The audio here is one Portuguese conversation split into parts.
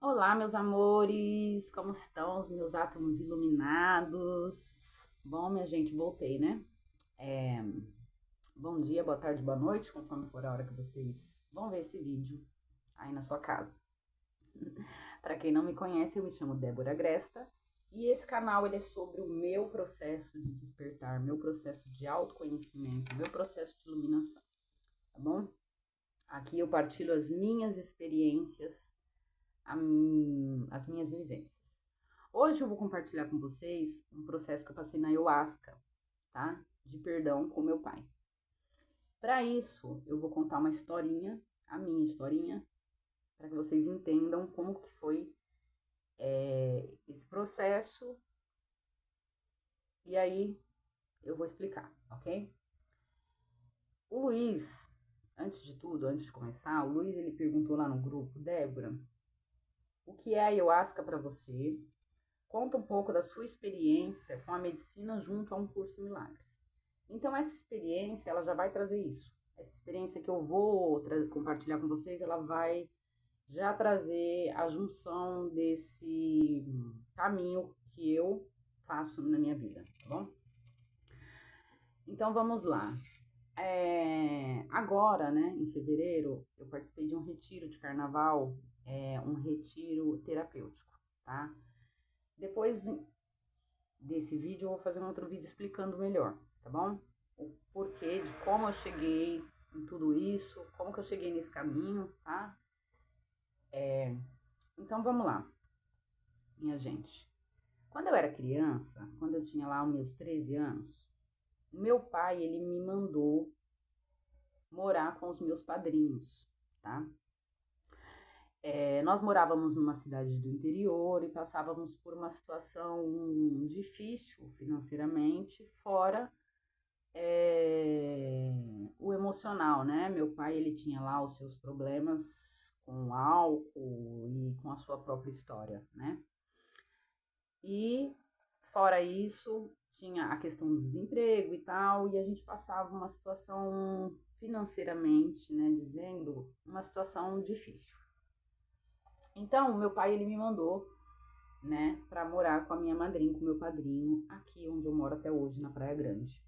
Olá, meus amores, como estão os meus átomos iluminados? Bom, minha gente, voltei, né? É, Bom dia, boa tarde, boa noite, conforme for a hora que vocês vão ver esse vídeo aí na sua casa. Para quem não me conhece, eu me chamo Débora Gresta e esse canal ele é sobre o meu processo de despertar, meu processo de autoconhecimento, meu processo de iluminação, tá bom? Aqui eu partilho as minhas experiências, as minhas vivências. Hoje eu vou compartilhar com vocês um processo que eu passei na ayahuasca, tá? De perdão com meu pai. Para isso, eu vou contar uma historinha, a minha historinha, para que vocês entendam como que foi esse processo. E aí eu vou explicar, ok? O Luiz, antes de tudo, antes de começar, o Luiz ele perguntou lá no grupo, Débora, o que é a ayahuasca para você? Conta um pouco da sua experiência com a medicina junto a um curso de milagres. Então, essa experiência, ela já vai trazer isso. Essa experiência que eu vou compartilhar com vocês, ela vai já trazer a junção desse caminho que eu faço na minha vida, tá bom? Então, vamos lá. Agora, né, em fevereiro, eu participei de um retiro de carnaval, um retiro terapêutico, tá? Depois desse vídeo, eu vou fazer um outro vídeo explicando melhor, tá bom? O porquê de como eu cheguei em tudo isso, como que eu cheguei nesse caminho, tá? Então vamos lá, minha gente. Quando eu era criança, quando eu tinha lá os meus 13 anos, meu pai, ele me mandou morar com os meus padrinhos, tá? Nós morávamos numa cidade do interior e passávamos por uma situação difícil financeiramente, fora o emocional, né? Meu pai, ele tinha lá os seus problemas com álcool e com a sua própria história, né? E, fora isso, tinha a questão do desemprego e tal, e a gente passava uma situação financeiramente, né, dizendo, uma situação difícil. Então, meu pai, ele me mandou, né, para morar com a minha madrinha, com o meu padrinho, aqui onde eu moro até hoje, na Praia Grande.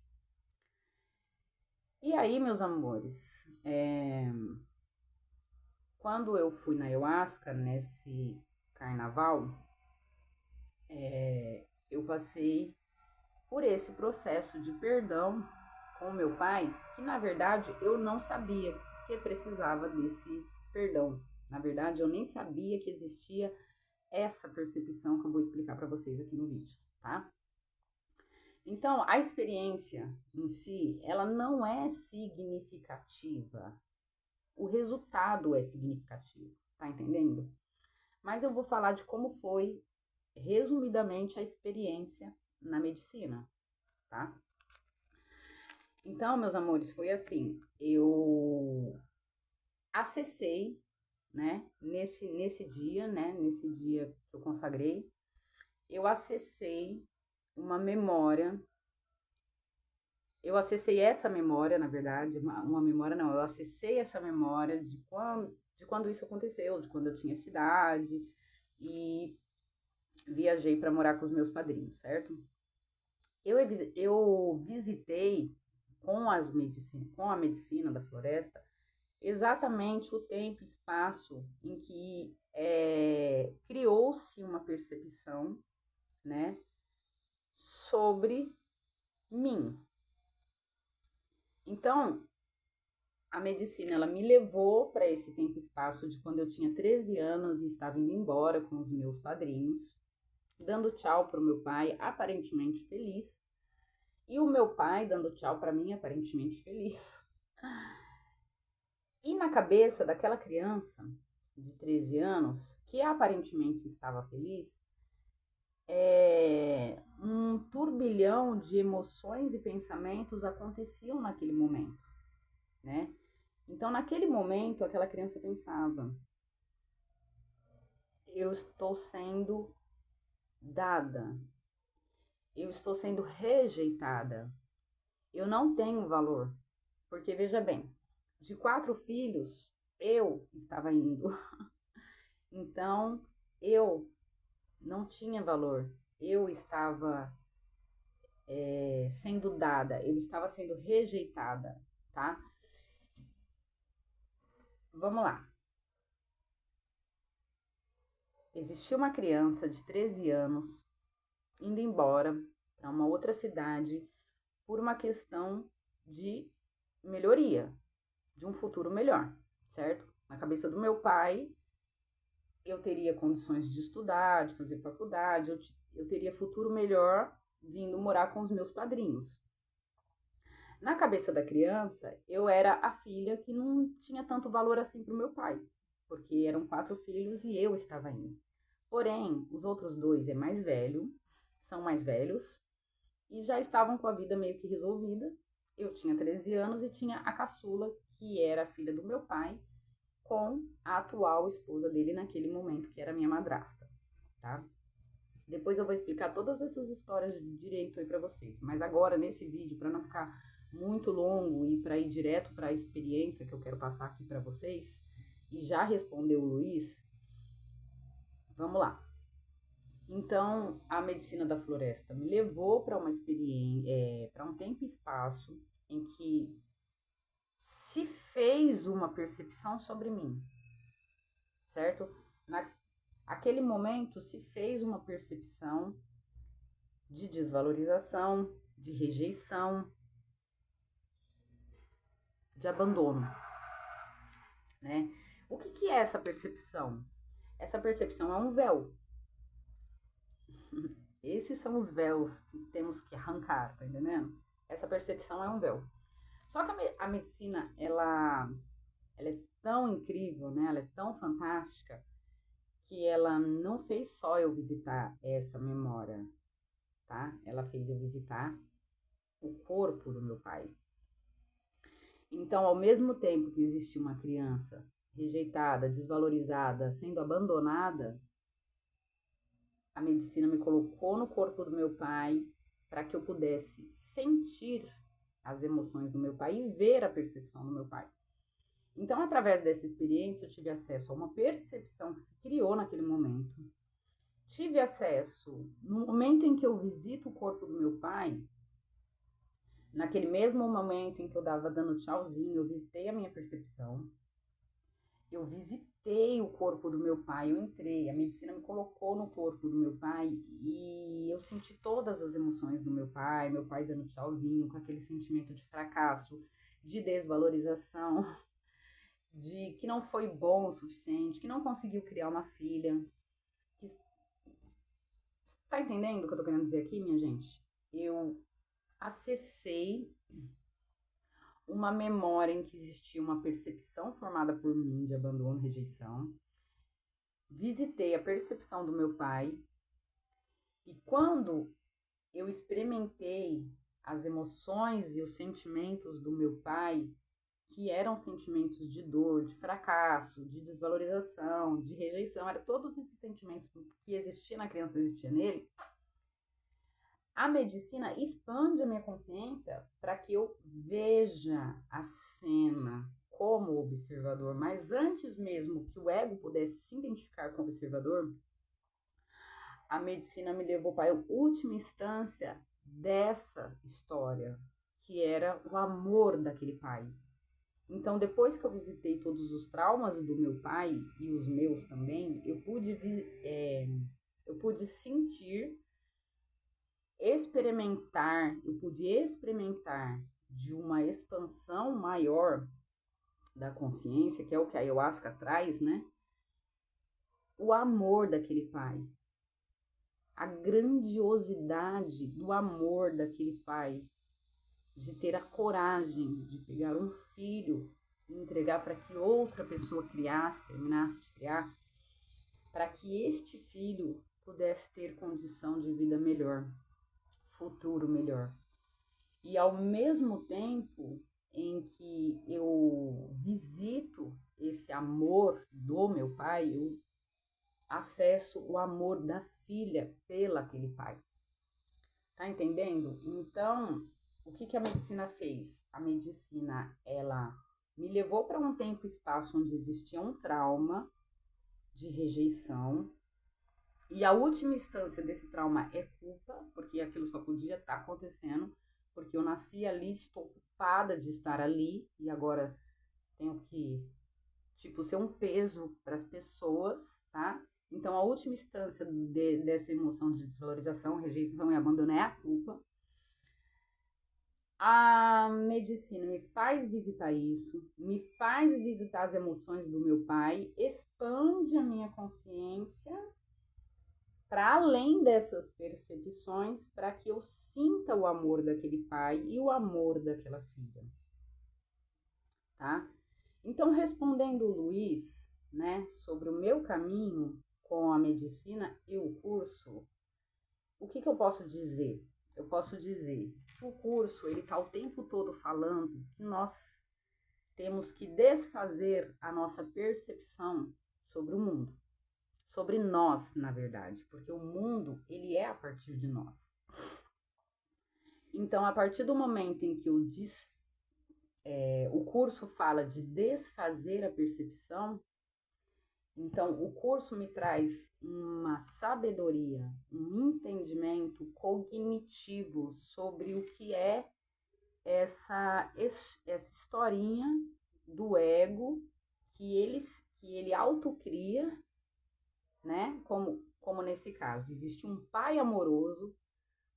E aí, meus amores, quando eu fui na ayahuasca, nesse carnaval, eu passei por esse processo de perdão com o meu pai, que na verdade eu não sabia que precisava desse perdão. Na verdade, eu nem sabia que existia essa percepção que eu vou explicar para vocês aqui no vídeo, tá? Então, a experiência em si, ela não é significativa. O resultado é significativo, tá entendendo? Mas eu vou falar de como foi, resumidamente, a experiência na medicina, tá? Então, meus amores, foi assim, eu acessei, né, nesse dia, né, nesse dia que eu consagrei, eu acessei uma memória, eu acessei essa memória, na verdade, uma memória não, eu acessei essa memória de quando isso aconteceu, de quando eu tinha essa idade, e viajei para morar com os meus padrinhos, certo? Eu visitei com a medicina da floresta exatamente o tempo e espaço em que criou-se uma percepção, né, sobre mim. Então, a medicina ela me levou para esse tempo e espaço de quando eu tinha 13 anos e estava indo embora com os meus padrinhos, dando tchau para o meu pai, aparentemente feliz, e o meu pai dando tchau para mim, aparentemente feliz. E na cabeça daquela criança de 13 anos, que aparentemente estava feliz, um turbilhão de emoções e pensamentos aconteciam naquele momento, né? Então, naquele momento, aquela criança pensava: eu estou sendo dada, eu estou sendo rejeitada, eu não tenho valor. Porque, veja bem, de 4 filhos, eu estava indo. Então, eu não tinha valor, eu estava sendo dada, eu estava sendo rejeitada, tá? Vamos lá. Existia uma criança de 13 anos indo embora para uma outra cidade por uma questão de melhoria, de um futuro melhor, certo? Na cabeça do meu pai, eu teria condições de estudar, de fazer faculdade, eu teria futuro melhor vindo morar com os meus padrinhos. Na cabeça da criança, eu era a filha que não tinha tanto valor assim para o meu pai, porque eram 4 filhos e eu estava indo. Porém, os outros 2 são mais velhos, e já estavam com a vida meio que resolvida. Eu tinha 13 anos e tinha a caçula, que era a filha do meu pai, com a atual esposa dele naquele momento, que era minha madrasta, tá? Depois eu vou explicar todas essas histórias de direito aí para vocês, mas agora nesse vídeo, para não ficar muito longo e para ir direto para a experiência que eu quero passar aqui para vocês, e já respondeu o Luiz, vamos lá. Então, a medicina da floresta me levou para uma experiência, para um tempo e espaço em que se fez uma percepção sobre mim, certo? Naquele momento se fez uma percepção de desvalorização, de rejeição, de abandono, né? O que é essa percepção? Essa percepção é um véu. Esses são os véus que temos que arrancar, tá entendendo? Essa percepção é um véu. Só que a medicina, ela é tão incrível, né? Ela é tão fantástica que ela não fez só eu visitar essa memória, tá? Ela fez eu visitar o corpo do meu pai. Então, ao mesmo tempo que existe uma criança rejeitada, desvalorizada, sendo abandonada, a medicina me colocou no corpo do meu pai para que eu pudesse sentir as emoções do meu pai e ver a percepção do meu pai. Então, através dessa experiência, eu tive acesso a uma percepção que se criou naquele momento. Tive acesso, no momento em que eu visito o corpo do meu pai, naquele mesmo momento em que eu estava dando tchauzinho, eu visitei a minha percepção. Eu visitei o corpo do meu pai, eu entrei, a medicina me colocou no corpo do meu pai e eu senti todas as emoções do meu pai dando tchauzinho, com aquele sentimento de fracasso, de desvalorização, de que não foi bom o suficiente, que não conseguiu criar uma filha. Tá entendendo o que eu tô querendo dizer aqui, minha gente? Eu acessei uma memória em que existia uma percepção formada por mim de abandono, rejeição. Visitei a percepção do meu pai e quando eu experimentei as emoções e os sentimentos do meu pai, que eram sentimentos de dor, de fracasso, de desvalorização, de rejeição, eram todos esses sentimentos que existiam na criança, existia nele. A medicina expande a minha consciência para que eu veja a cena como observador, mas antes mesmo que o ego pudesse se identificar com o observador, a medicina me levou para a última instância dessa história, que era o amor daquele pai. Então, depois que eu visitei todos os traumas do meu pai e os meus também, eu pude sentir, eu pude experimentar de uma expansão maior da consciência, que é o que a ayahuasca traz, né? O amor daquele pai, a grandiosidade do amor daquele pai, de ter a coragem de pegar um filho e entregar para que outra pessoa criasse, terminasse de criar, para que este filho pudesse ter condição de vida melhor, futuro melhor. E ao mesmo tempo em que eu visito esse amor do meu pai, eu acesso o amor da filha pela aquele pai. Tá entendendo? Então, o que a medicina fez? A medicina, ela me levou para um tempo e espaço onde existia um trauma de rejeição, E a última instância desse trauma é culpa, porque aquilo só podia estar acontecendo, porque eu nasci ali, estou culpada de estar ali, e agora tenho que, tipo, ser um peso para as pessoas, tá? Então, a última instância dessa emoção de desvalorização, rejeição e abandono é a culpa. A medicina me faz visitar isso, me faz visitar as emoções do meu pai, expande a minha consciência para além dessas percepções, para que eu sinta o amor daquele pai e o amor daquela filha, tá? Então, respondendo o Luiz, né, sobre o meu caminho com a medicina e o curso, o que eu posso dizer? Eu posso dizer que o curso, ele está o tempo todo falando que nós temos que desfazer a nossa percepção sobre o mundo. Sobre nós, na verdade, porque o mundo, ele é a partir de nós. Então, a partir do momento em que o curso fala de desfazer a percepção, então o curso me traz uma sabedoria, um entendimento cognitivo sobre o que é essa historinha do ego que ele autocria, né? Como nesse caso, existe um pai amoroso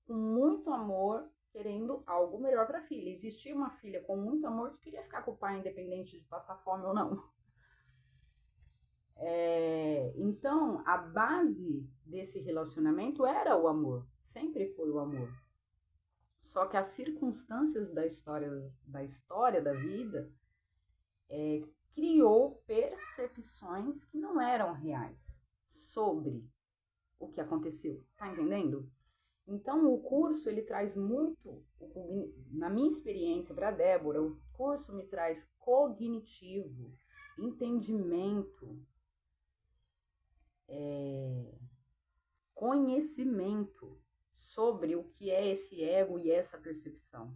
com muito amor querendo algo melhor para a filha. Existia uma filha com muito amor que queria ficar com o pai independente de passar fome ou não. Então, a base desse relacionamento era o amor, sempre foi o amor. Só que as circunstâncias da história da vida criou percepções que não eram reais sobre o que aconteceu, tá entendendo? Então, o curso, ele traz muito, na minha experiência para Débora, o curso me traz cognitivo, entendimento, conhecimento sobre o que é esse ego e essa percepção.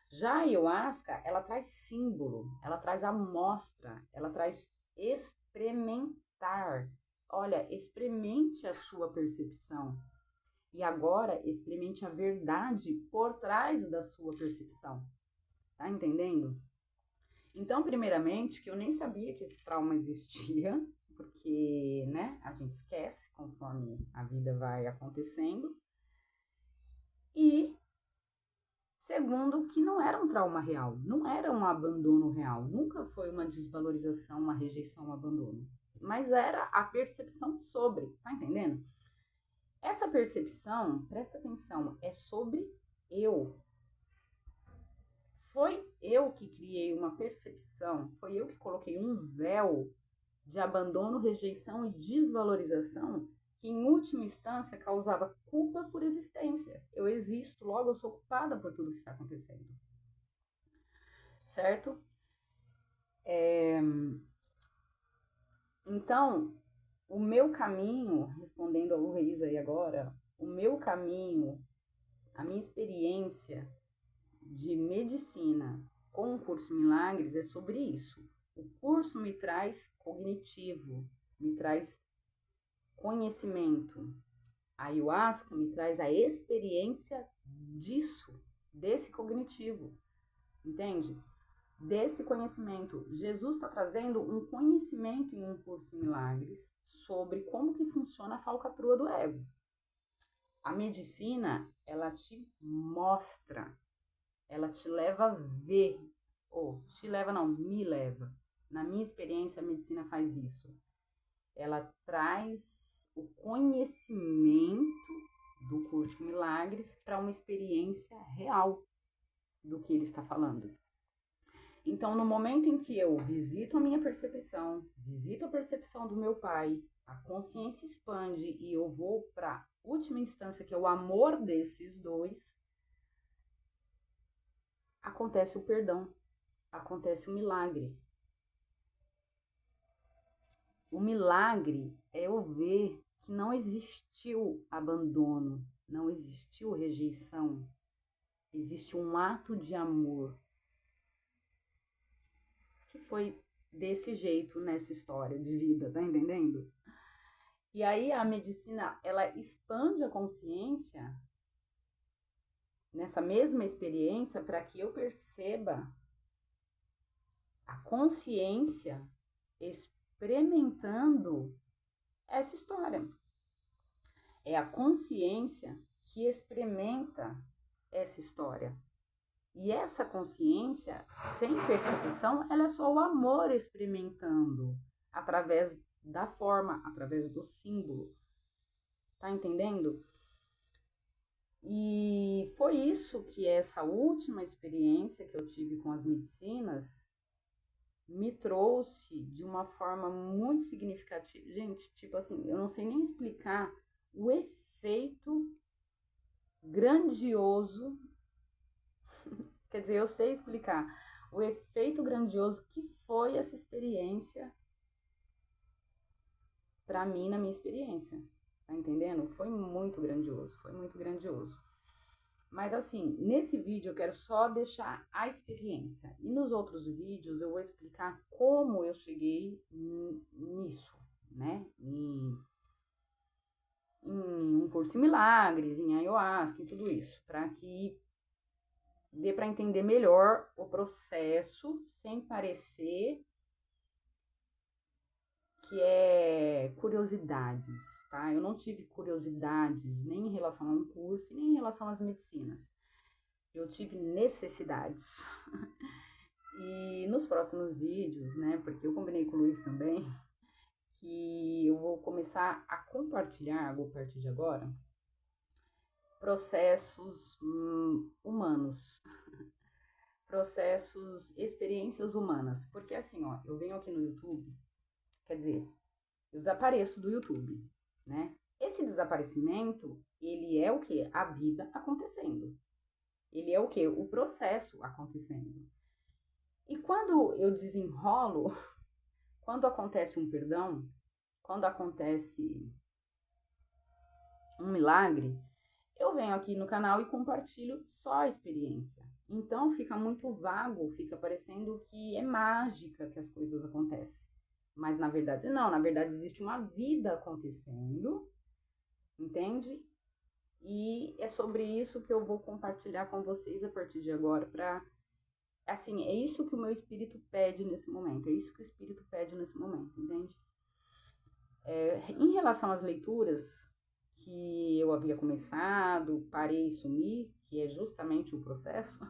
Já a ayahuasca, ela traz símbolo, ela traz amostra, ela traz experimentar. Olha, experimente a sua percepção. E agora, experimente a verdade por trás da sua percepção. Tá entendendo? Então, primeiramente, que eu nem sabia que esse trauma existia, porque, né, a gente esquece conforme a vida vai acontecendo. E, segundo, que não era um trauma real, não era um abandono real, nunca foi uma desvalorização, uma rejeição, um abandono. Mas era a percepção sobre, tá entendendo? Essa percepção, presta atenção, é sobre eu. Foi eu que criei uma percepção, foi eu que coloquei um véu de abandono, rejeição e desvalorização que, em última instância, causava culpa por existência. Eu existo, logo eu sou culpada por tudo que está acontecendo. Certo? Então, o meu caminho, respondendo a Luísa aí agora, o meu caminho, a minha experiência de medicina com o curso Milagres é sobre isso. O curso me traz cognitivo, me traz conhecimento. A ayahuasca me traz a experiência disso, desse cognitivo, entende? Desse conhecimento. Jesus está trazendo um conhecimento em um curso Milagres sobre como que funciona a falcatrua do ego. A medicina, ela te mostra, ela te leva a ver, ou te leva não, me leva. Na minha experiência, a medicina faz isso. Ela traz o conhecimento do curso Milagres para uma experiência real do que ele está falando. Então, no momento em que eu visito a minha percepção, visito a percepção do meu pai, a consciência expande e eu vou para a última instância, que é o amor desses dois, acontece o perdão, acontece o milagre. O milagre é eu ver que não existiu abandono, não existiu rejeição, existe um ato de amor que foi desse jeito nessa história de vida, tá entendendo? E aí a medicina, ela expande a consciência nessa mesma experiência para que eu perceba a consciência experimentando essa história. É a consciência que experimenta essa história. E essa consciência, sem percepção, ela é só o amor experimentando através da forma, através do símbolo. Tá entendendo? E foi isso que essa última experiência que eu tive com as medicinas me trouxe de uma forma muito significativa. Gente, tipo assim, eu não sei nem explicar o efeito grandioso, quer dizer, eu sei explicar o efeito grandioso que foi essa experiência para mim, na minha experiência. Tá entendendo? Foi muito grandioso, foi muito grandioso. Mas assim, nesse vídeo eu quero só deixar a experiência. E nos outros vídeos eu vou explicar como eu cheguei nisso, né? Em um curso em milagres, em ayahuasca, em tudo isso. Para que dê para entender melhor o processo, sem parecer que é curiosidades, tá? Eu não tive curiosidades nem em relação a um curso, nem em relação às medicinas. Eu tive necessidades. E nos próximos vídeos, né, porque eu combinei com o Luiz também, que eu vou começar a compartilhar, a partir de agora, processos humanos, processos, experiências humanas. Porque assim, ó, eu venho aqui no YouTube, quer dizer, eu desapareço do YouTube, né? Esse desaparecimento, ele é o quê? A vida acontecendo. Ele é o quê? O processo acontecendo. E quando eu desenrolo, quando acontece um perdão, quando acontece um milagre, eu venho aqui no canal e compartilho só a experiência. Então fica muito vago, fica parecendo que é mágica que as coisas acontecem. Mas na verdade não, na verdade existe uma vida acontecendo, entende? E é sobre isso que eu vou compartilhar com vocês a partir de agora, para assim, é isso que o meu espírito pede nesse momento, é isso que o espírito pede nesse momento, entende? Em relação às leituras que eu havia começado, parei e sumi, que é justamente o processo,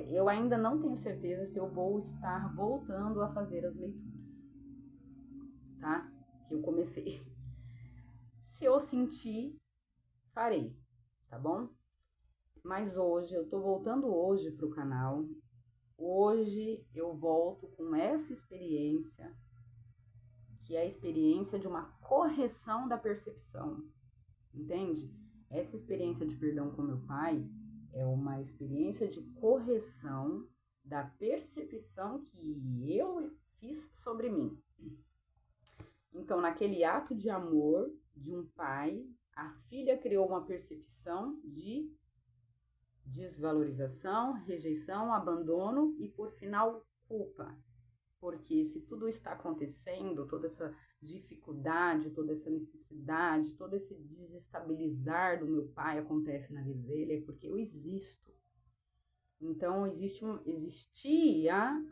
eu ainda não tenho certeza se eu vou estar voltando a fazer as leituras, tá? Que eu comecei. Se eu sentir, farei, tá bom? Mas hoje, eu tô voltando hoje pro canal. Hoje eu volto com essa experiência, que é a experiência de uma correção da percepção, entende? Essa experiência de perdão com meu pai é uma experiência de correção da percepção que eu fiz sobre mim. Então, naquele ato de amor de um pai, a filha criou uma percepção de desvalorização, rejeição, abandono e, por final, culpa. Porque se tudo está acontecendo, toda essa dificuldade, toda essa necessidade, todo esse desestabilizar do meu pai acontece na vida dele, é porque eu existo. Então, existia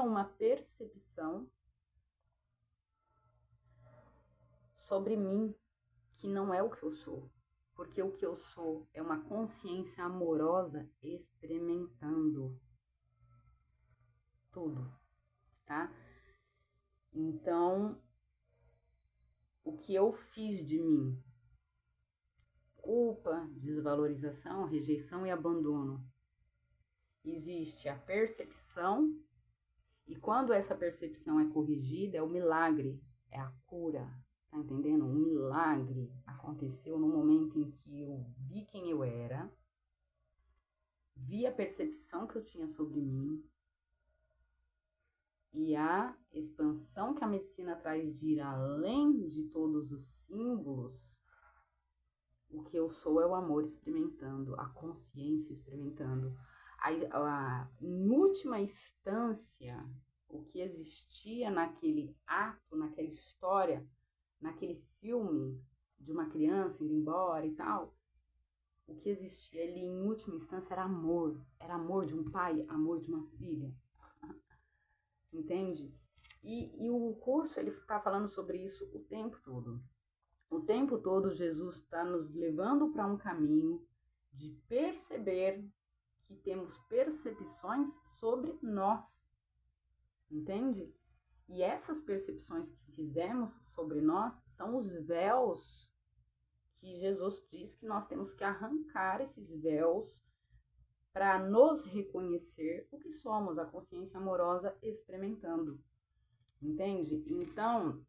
uma percepção sobre mim que não é o que eu sou. Porque o que eu sou é uma consciência amorosa experimentando tudo, tá? Então, o que eu fiz de mim? Culpa, desvalorização, rejeição e abandono. Existe a percepção, e quando essa percepção é corrigida, é o milagre, é a cura, tá entendendo? Um milagre aconteceu no momento em que eu vi quem eu era, vi a percepção que eu tinha sobre mim, e a expansão que a medicina traz de ir além de todos os símbolos. O que eu sou é o amor experimentando, a consciência experimentando. Em última instância, o que existia naquele ato, naquela história, naquele filme de uma criança indo embora e tal, o que existia ali em última instância era amor de um pai, amor de uma filha, entende? E o curso, ele está falando sobre isso o tempo todo. O tempo todo Jesus está nos levando para um caminho de perceber que temos percepções sobre nós, entende? E essas percepções que fizemos sobre nós são os véus que Jesus diz que nós temos que arrancar esses véus para nos reconhecer o que somos, a consciência amorosa experimentando, entende? Então,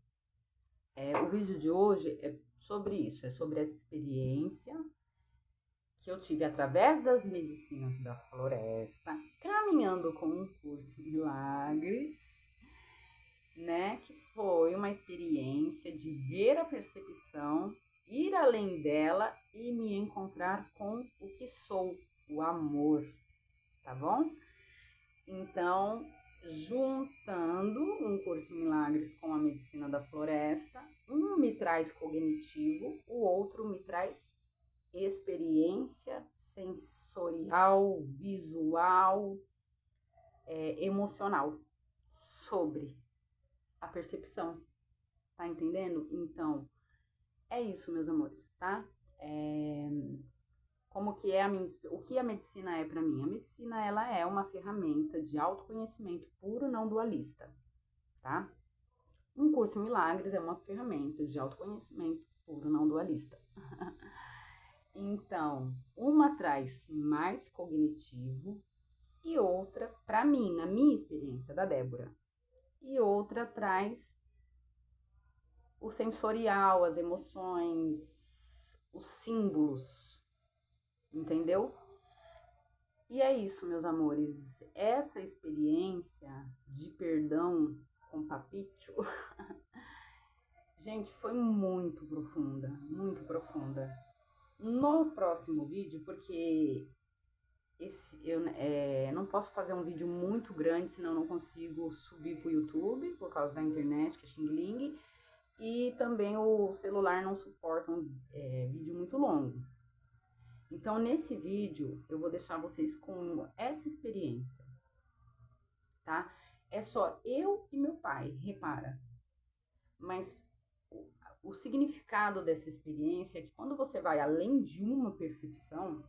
o vídeo de hoje é sobre isso, é sobre essa experiência que eu tive através das medicinas da floresta, caminhando com um curso em Milagres, né? Que foi uma experiência de ver a percepção, ir além dela e me encontrar com o que sou, o amor, tá bom? Então, juntando um curso em Milagres com a medicina da floresta, um me traz cognitivo, o outro me traz experiência sensorial, visual, emocional sobre a percepção, tá entendendo? Então, é isso, meus amores, tá? Como que é o que a medicina é para mim? A medicina, ela é uma ferramenta de autoconhecimento puro não dualista, tá? Um curso em Milagres é uma ferramenta de autoconhecimento puro não dualista. Então, uma traz mais cognitivo e outra, para mim, na minha experiência da Débora, e outra traz o sensorial, as emoções, os símbolos, entendeu? E é isso, meus amores. Essa experiência de perdão com Papito, gente, foi muito profunda, muito profunda. No próximo vídeo, porque eu não posso fazer um vídeo muito grande, senão eu não consigo subir pro YouTube, por causa da internet, que é Xing Ling, e também o celular não suporta um vídeo muito longo. Então, nesse vídeo, eu vou deixar vocês com essa experiência, tá? É só eu e meu pai, repara. Mas o significado dessa experiência é que quando você vai além de uma percepção,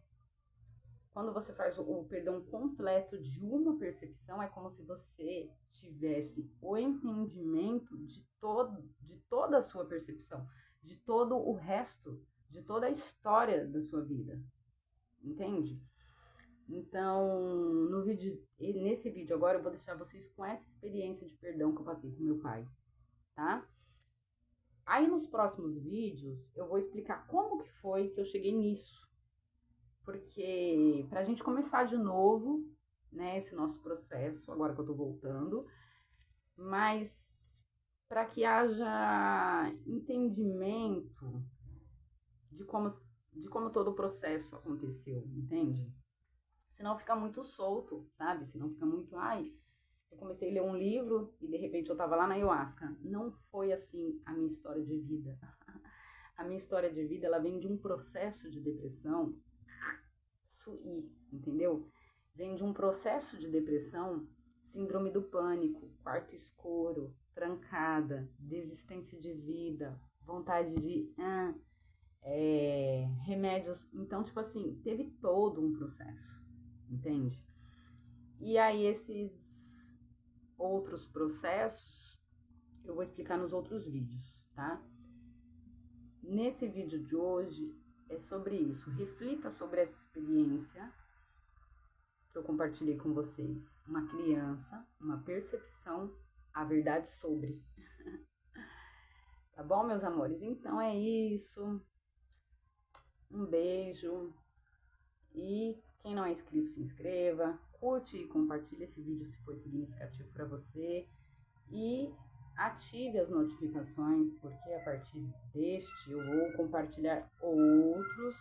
quando você faz o perdão completo de uma percepção, é como se você tivesse o entendimento de toda a sua percepção, de todo o resto, de toda a história da sua vida, entende? Então, nesse vídeo agora, eu vou deixar vocês com essa experiência de perdão que eu passei com meu pai, tá? Aí, nos próximos vídeos, eu vou explicar como que foi que eu cheguei nisso. Porque, pra gente começar de novo, né, esse nosso processo, agora que eu tô voltando, mas para que haja entendimento de como todo o processo aconteceu, entende? Senão fica muito solto, sabe? Senão fica muito, eu comecei a ler um livro e de repente eu tava lá na ayahuasca. Não foi assim a minha história de vida. A minha história de vida, ela vem de um processo de depressão, entendeu? Vem de um processo de depressão, síndrome do pânico, quarto escuro, trancada, desistência de vida, vontade de remédios. Então, tipo assim, teve todo um processo, entende? E aí esses outros processos eu vou explicar nos outros vídeos, tá? Nesse vídeo de hoje é sobre isso. Reflita sobre essa experiência que eu compartilhei com vocês. Uma criança, uma percepção, a verdade sobre. Tá bom, meus amores? Então é isso. Um beijo. E quem não é inscrito, se inscreva. Curte e compartilhe esse vídeo se for significativo para você. E ative as notificações, porque a partir deste eu vou compartilhar outros,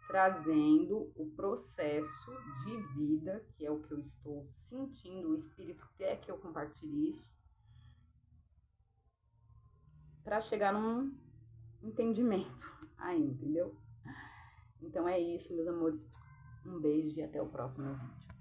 trazendo o processo de vida, que é o que eu estou sentindo, o espírito quer que eu compartilhe isso para chegar num entendimento aí, entendeu? Então é isso, meus amores. Um beijo e até o próximo vídeo.